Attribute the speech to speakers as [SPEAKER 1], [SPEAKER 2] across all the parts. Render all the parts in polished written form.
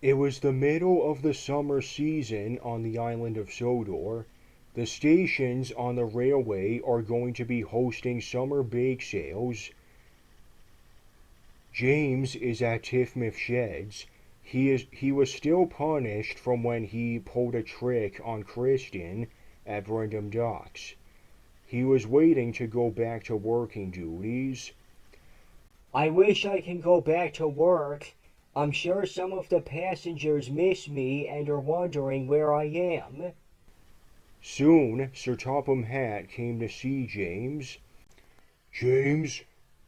[SPEAKER 1] It was the middle of the summer season on the island of Sodor. The stations on the railway are going to be hosting summer bake sales. James is at Tiffmouth Sheds. He was still punished from when he pulled a trick on Kristen at Brendam Docks. He was waiting to go back to working duties.
[SPEAKER 2] I wish I can go back to work. I'm sure some of the passengers miss me and are wondering where I am.
[SPEAKER 1] Soon Sir Topham Hatt came to see James. James,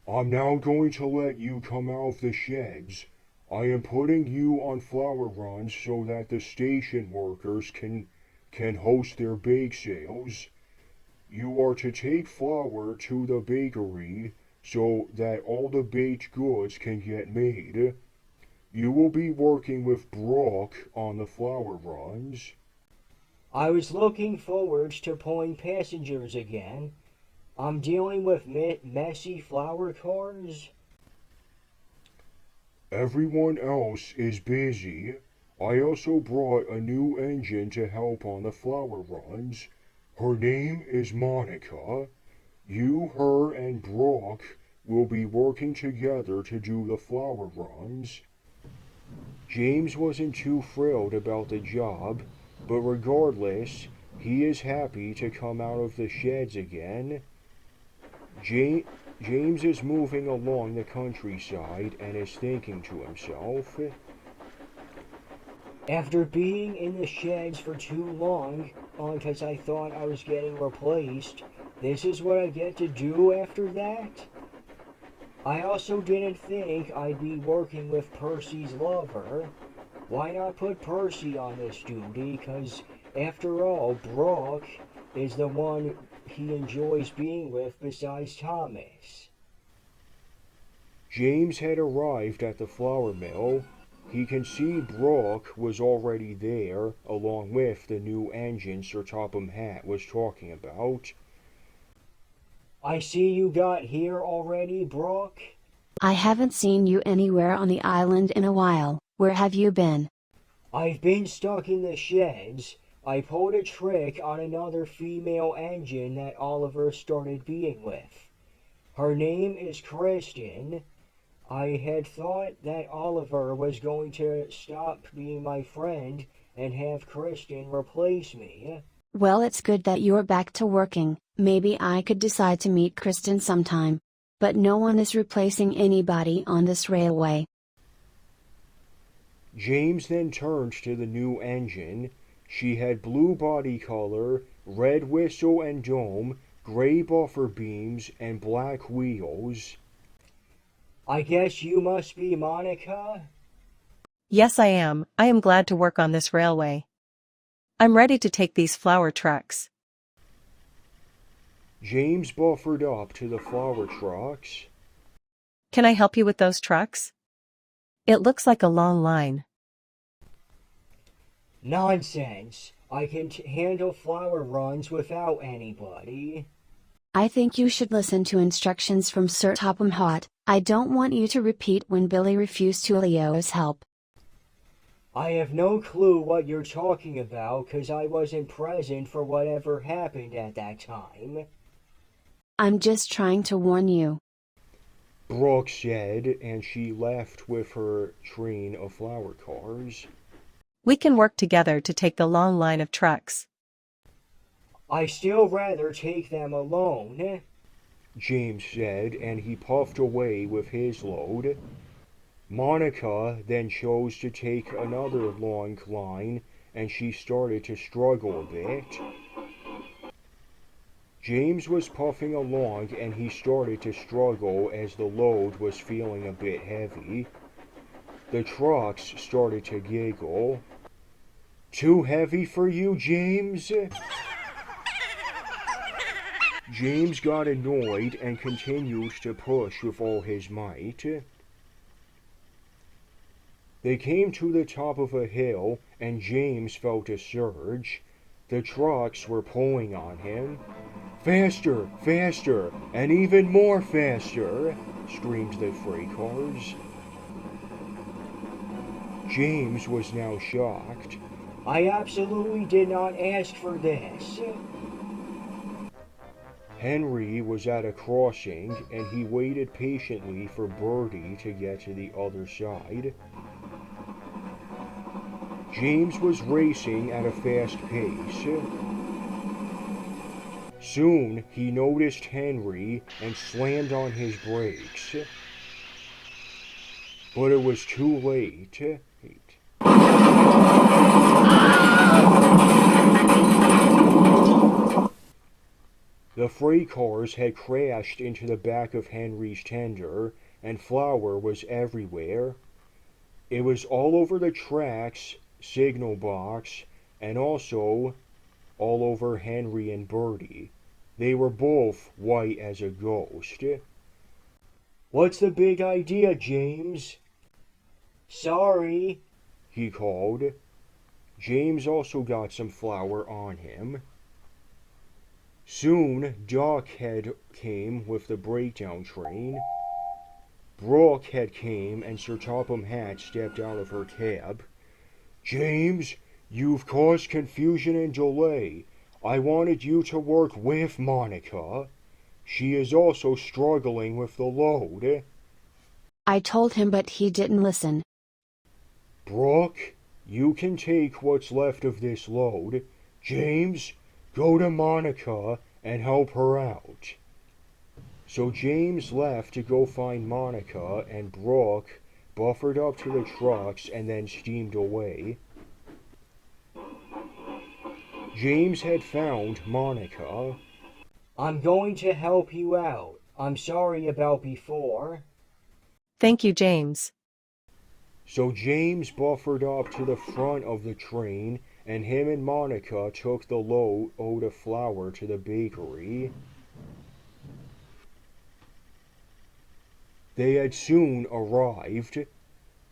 [SPEAKER 1] I'm now going to let you come out of the sheds. I am putting you on flour runs so that the station workers can host their bake sales. You are to take flour to the bakery so that all the baked goods can get made. You will be working with Brooke on the flour runs.
[SPEAKER 2] I was looking forward to pulling passengers again. I'm dealing with messy flower cars.
[SPEAKER 1] Everyone else is busy. I also brought a new engine to help on the flour runs. Her name is Monica. You, her, and Brooke will be working together to do the flour runs. James wasn't too thrilled about the job, but regardless, he is happy to come out of the sheds again. James is moving along the countryside and is thinking to himself,
[SPEAKER 2] After being in the sheds for too long, because I thought I was getting replaced, this is what I get to do after that? I also didn't think I'd be working with Percy's lover. Why not put Percy on this duty? Because, after all, Brooke is the one he enjoys being with besides Thomas.
[SPEAKER 1] James had arrived at the flour mill. He can see Brooke was already there, along with the new engine Sir Topham Hatt was talking about.
[SPEAKER 2] I see you got here already, Brooke.
[SPEAKER 3] I haven't seen you anywhere on the island in a while. Where have you been?
[SPEAKER 2] I've been stuck in the sheds. I pulled a trick on another female engine that Oliver started being with. Her name is Kristen. I had thought that Oliver was going to stop being my friend and have Kristen replace me.
[SPEAKER 3] Well, it's good that you're back to working. Maybe I could decide to meet Kristen sometime. But no one is replacing anybody on this railway.
[SPEAKER 1] James then turned to the new engine. She had blue body color, red whistle and dome, gray buffer beams, and black wheels.
[SPEAKER 2] I guess you must be Monica?
[SPEAKER 4] Yes, I am. I am glad to work on this railway. I'm ready to take these flour trucks.
[SPEAKER 1] James buffered up to the flour trucks.
[SPEAKER 4] Can I help you with those trucks? It looks like a long line.
[SPEAKER 2] Nonsense. I can handle flour runs without anybody.
[SPEAKER 3] I think you should listen to instructions from Sir Topham Hatt. I don't want you to repeat when Billy refused Tulio's help.
[SPEAKER 2] I have no clue what you're talking about because I wasn't present for whatever happened at that time.
[SPEAKER 3] I'm just trying to warn you.
[SPEAKER 1] Brooke said, and she left with her train of flour cars.
[SPEAKER 4] We can work together to take the long line of trucks.
[SPEAKER 2] I still rather take them alone.
[SPEAKER 1] James said, and he puffed away with his load. Monica then chose to take another long line, and she started to struggle a bit. James was puffing along, and he started to struggle as the load was feeling a bit heavy. The trucks started to giggle. Too heavy for you, James? James got annoyed and continued to push with all his might. They came to the top of a hill, and James felt a surge. The trucks were pulling on him. Faster, faster, and even more faster, screamed the freight cars. James was now shocked.
[SPEAKER 2] I absolutely did not ask for this.
[SPEAKER 1] Henry was at a crossing and he waited patiently for Bertie to get to the other side. James was racing at a fast pace. Soon he noticed Henry and slammed on his brakes. But it was too late. The freight cars had crashed into the back of Henry's tender, and flour was everywhere. It was all over the tracks, signal box, and also all over Henry and Bertie. They were both white as a ghost.
[SPEAKER 2] What's the big idea, James? Sorry,
[SPEAKER 1] he called. James also got some flour on him. Soon Duck had came with the breakdown train. Brooke had came and Sir Topham Hatt stepped out of her cab. James, you've caused confusion and delay. I wanted you to work with Monica. She is also struggling with the load.
[SPEAKER 3] I told him, but he didn't listen.
[SPEAKER 1] Brooke, you can take what's left of this load. James, go to Monica and help her out. So James left to go find Monica, and Brooke buffered up to the trucks and then steamed away. James had found Monica.
[SPEAKER 2] I'm going to help you out. I'm sorry about before.
[SPEAKER 4] Thank you, James.
[SPEAKER 1] So James buffered up to the front of the train, and him and Monica took the load of flour to the bakery. They had soon arrived.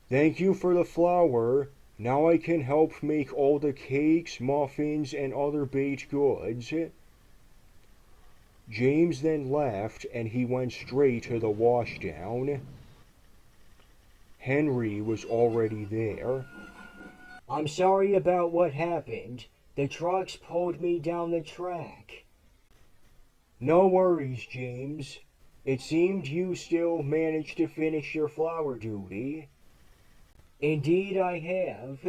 [SPEAKER 1] Thank you for the flour. Now I can help make all the cakes, muffins, and other baked goods. James then left, and he went straight to the washdown. Henry was already there.
[SPEAKER 2] I'm sorry about what happened. The trucks pulled me down the track. No worries, James. It seemed you still managed to finish your flour duty. Indeed I have.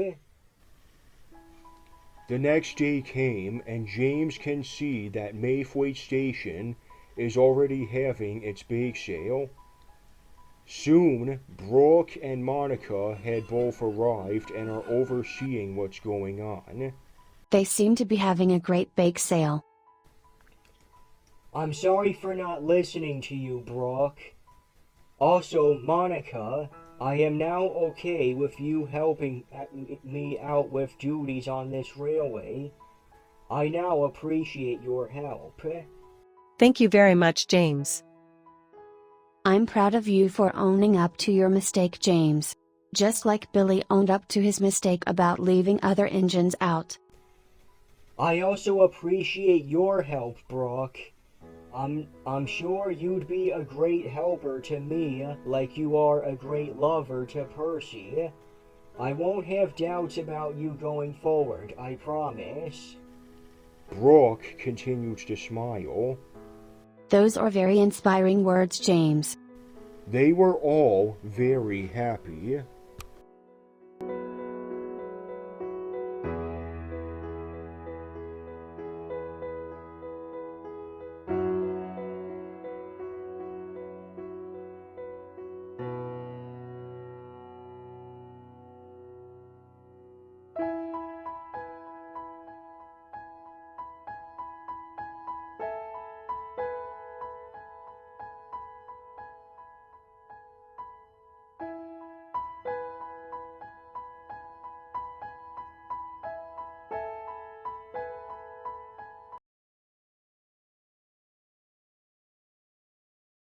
[SPEAKER 1] The next day came, and James can see that Mayfleet Station is already having its bake sale. Soon, Brooke and Monica had both arrived and are overseeing what's going on.
[SPEAKER 3] They seem to be having a great bake sale.
[SPEAKER 2] I'm sorry for not listening to you, Brooke. Also, Monica, I am now okay with you helping me out with duties on this railway. I now appreciate your help.
[SPEAKER 4] Thank you very much, James.
[SPEAKER 3] I'm proud of you for owning up to your mistake, James. Just like Billy owned up to his mistake about leaving other engines out.
[SPEAKER 2] I also appreciate your help, Brooke. I'm sure you'd be a great helper to me, like you are a great lover to Percy. I won't have doubts about you going forward, I promise.
[SPEAKER 1] Brooke continued to smile.
[SPEAKER 3] Those are very inspiring words, James.
[SPEAKER 1] They were all very happy.